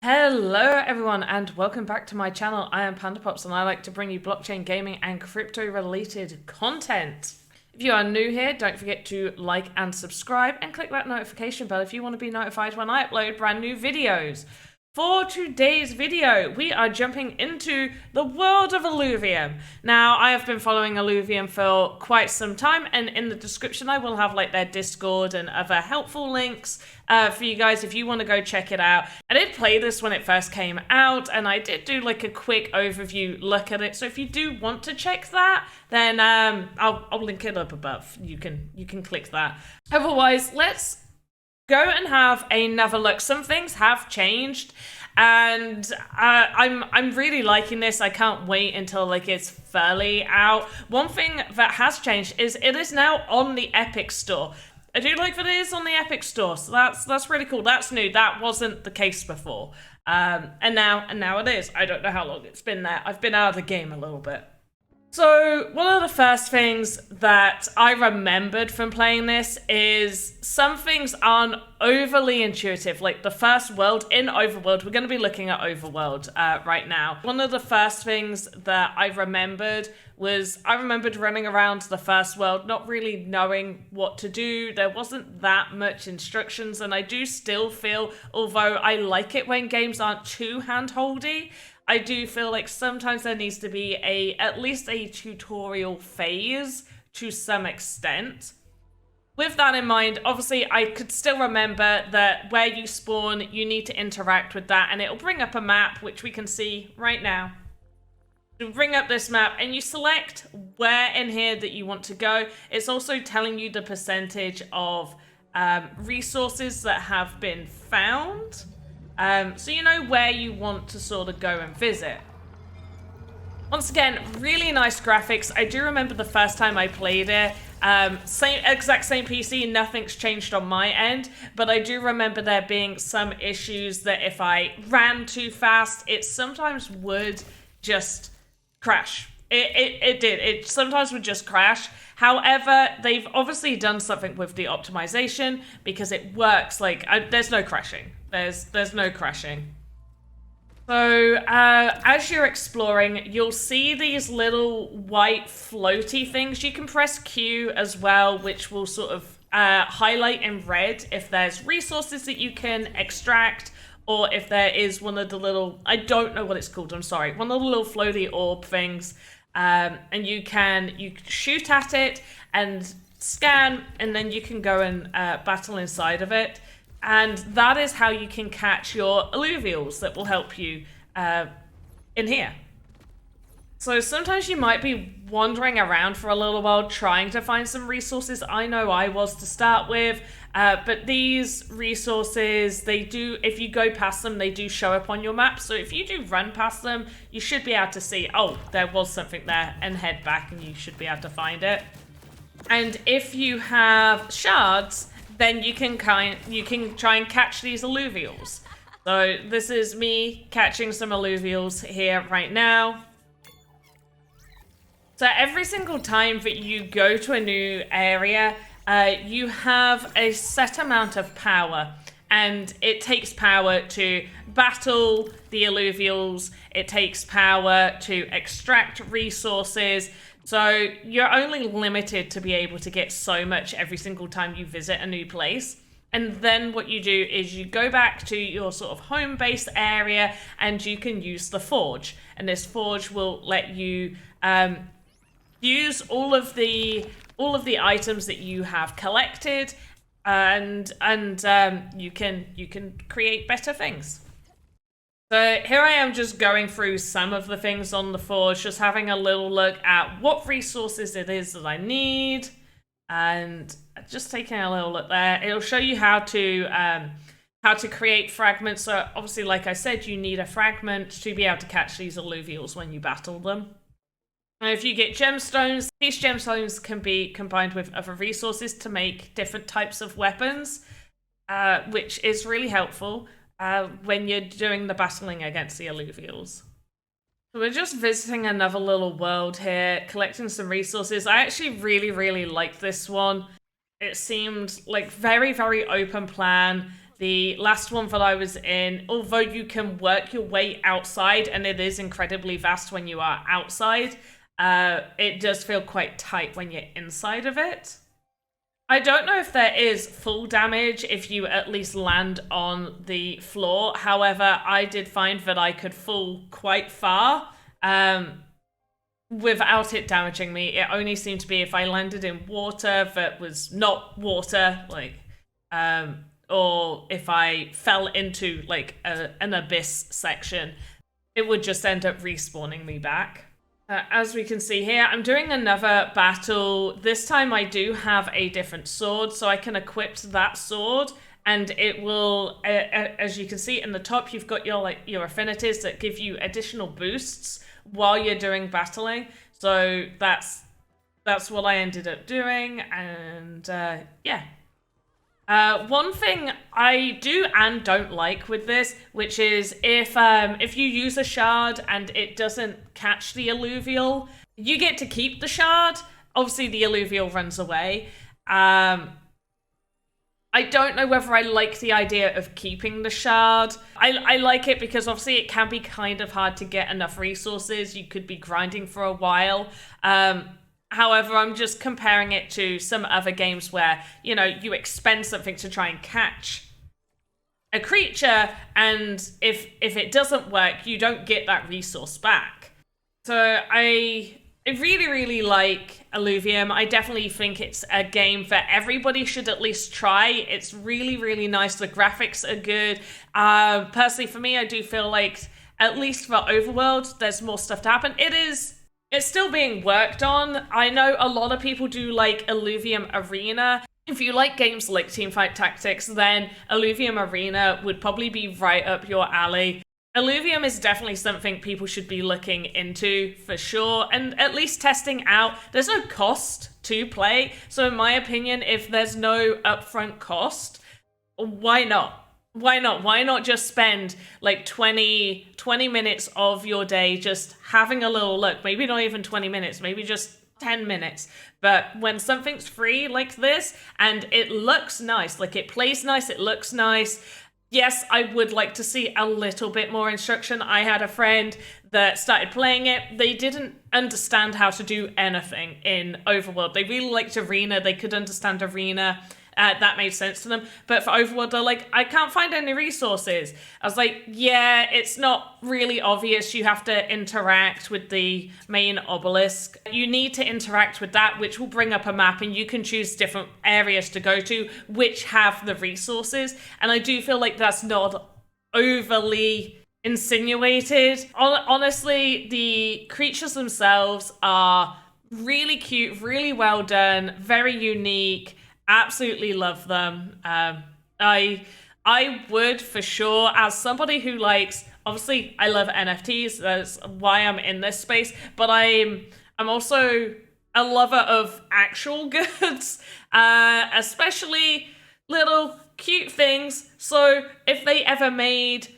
Hello everyone and welcome back to my channel. I am PandaPops and I like to bring you blockchain gaming and crypto related content. If you are new here, don't forget to like and subscribe and click that notification bell if you want to be notified when I upload brand new videos. For today's video, we are jumping into the world of Illuvium. Now, I have been following Illuvium for quite some time, and in the description I will have like their Discord and other helpful links for you guys if you want to go check it out. I did play this when it first came out, and I did do like a quick overview look at it. So if you do want to check that, then I'll link it up above. You can click that. Otherwise, let's go and have another look. Some things have changed, and I'm really liking this. I can't wait until like it's fully out. One thing that has changed is it is now on the Epic Store. I do like that it is on the Epic Store, so that's really cool. That's new. That wasn't the case before, and now it is. I don't know how long it's been there. I've been out of the game a little bit. So, one of the first things that I remembered from playing this is some things aren't overly intuitive. Like the first world in Overworld, we're going to be looking at Overworld right now. One of the first things that I remembered was I remembered running around the first world, not really knowing what to do. There wasn't that much instructions, and I do still feel, although I like it when games aren't too hand-holdy, I do feel like sometimes there needs to be at least a tutorial phase to some extent. With that in mind, obviously I could still remember that where you spawn, you need to interact with that, and it'll bring up a map, which we can see right now. You bring up this map and you select where in here that you want to go. It's also telling you the percentage of resources that have been found. So you know where you want to sort of go and visit. Once again, really nice graphics. I do remember the first time I played it. Exact same PC, nothing's changed on my end, but I do remember there being some issues that if I ran too fast, it sometimes would just crash. It did. It sometimes would just crash. However, they've obviously done something with the optimization because it works. Like, there's no crashing. There's no crashing. So, as you're exploring, you'll see these little white floaty things. You can press Q as well, which will sort of highlight in red if there's resources that you can extract, or if there is one of the little, I don't know what it's called, I'm sorry, one of the little floaty orb things. And you shoot at it and scan, and then you can go and battle inside of it. And that is how you can catch your alluvials that will help you in here. So sometimes you might be wandering around for a little while trying to find some resources. I know I was to start with, but these resources, they do, if you go past them, they do show up on your map. So if you do run past them, you should be able to see, oh, there was something there, and head back and you should be able to find it. And if you have shards, then you can try and catch these alluvials. So this is me catching some alluvials here right now. So every single time that you go to a new area, you have a set amount of power, and it takes power to battle the alluvials. It takes power to extract resources. So you're only limited to be able to get so much every single time you visit a new place. And then what you do is you go back to your sort of home base area, and you can use the forge. And this forge will let you use all of the items that you have collected, and you can create better things. So here I am just going through some of the things on the forge, just having a little look at what resources it is that I need, and just taking a little look there. It'll show you how to create fragments. So obviously, like I said, you need a fragment to be able to catch these alluvials when you battle them. And if you get gemstones, these gemstones can be combined with other resources to make different types of weapons, which is really helpful when you're doing the battling against the alluvials. So we're just visiting another little world here, collecting some resources. I actually really like this one. It seemed like very open plan. The last one that I was in, although you can work your way outside and it is incredibly vast when you are outside, it does feel quite tight when you're inside of it. I don't know if there is full damage if you at least land on the floor. However, I did find that I could fall quite far without it damaging me. It only seemed to be if I landed in water that was not water, like, or if I fell into like an abyss section, it would just end up respawning me back. As we can see here, I'm doing another battle. This time I do have a different sword, so I can equip that sword, and it will, as you can see in the top, you've got your affinities that give you additional boosts while you're doing battling. So that's what I ended up doing, and yeah. One thing I do and don't like with this, which is if you use a shard and it doesn't catch the alluvial, you get to keep the shard. Obviously, the alluvial runs away. I don't know whether I like the idea of keeping the shard. I like it because obviously it can be kind of hard to get enough resources. You could be grinding for a while. However, I'm just comparing it to some other games where, you know, you expend something to try and catch a creature, and if it doesn't work, you don't get that resource back. So I really, really like Illuvium. I definitely think it's a game that everybody should at least try. It's really, really nice. The graphics are good. Personally, for me, I do feel like, at least for Overworld, there's more stuff to happen. It's still being worked on. I know a lot of people do like Illuvium Arena. If you like games like Teamfight Tactics, then Illuvium Arena would probably be right up your alley. Illuvium is definitely something people should be looking into for sure, and at least testing out. There's no cost to play, so in my opinion, if there's no upfront cost, why not? Why not? Why not just spend like 20 minutes of your day just having a little look? Maybe not even 20 minutes, maybe just 10 minutes. But when something's free like this and it looks nice, like it plays nice, it looks nice. Yes, I would like to see a little bit more instruction. I had a friend that started playing it. They didn't understand how to do anything in Overworld. They really liked Arena. They could understand Arena. That made sense to them. But for Overworld, they're like, I can't find any resources. I was like, yeah, it's not really obvious. You have to interact with the main obelisk. You need to interact with that, which will bring up a map, and you can choose different areas to go to, which have the resources. And I do feel like that's not overly insinuated. Honestly, the creatures themselves are really cute, really well done, very unique. Absolutely love them. I would for sure, as somebody who likes, obviously I love NFTs, that's why I'm in this space, but I'm also a lover of actual goods, especially little cute things. So if they ever made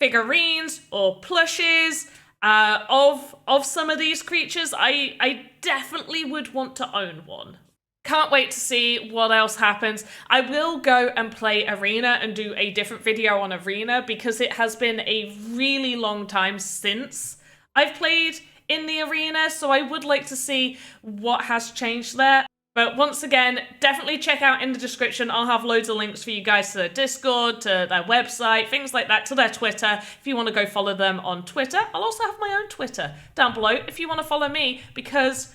figurines or plushes of some of these creatures, I definitely would want to own one. Can't wait to see what else happens. I will go and play Arena and do a different video on Arena because it has been a really long time since I've played in the Arena, so I would like to see what has changed there. But once again, definitely check out in the description. I'll have loads of links for you guys to their Discord, to their website, things like that, to their Twitter. If you want to go follow them on Twitter, I'll also have my own Twitter down below if you want to follow me, because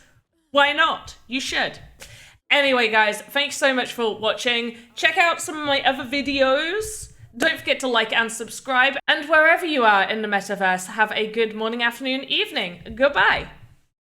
why not? You should. Anyway, guys, thanks so much for watching. Check out some of my other videos. Don't forget to like and subscribe. And wherever you are in the metaverse, have a good morning, afternoon, evening. Goodbye.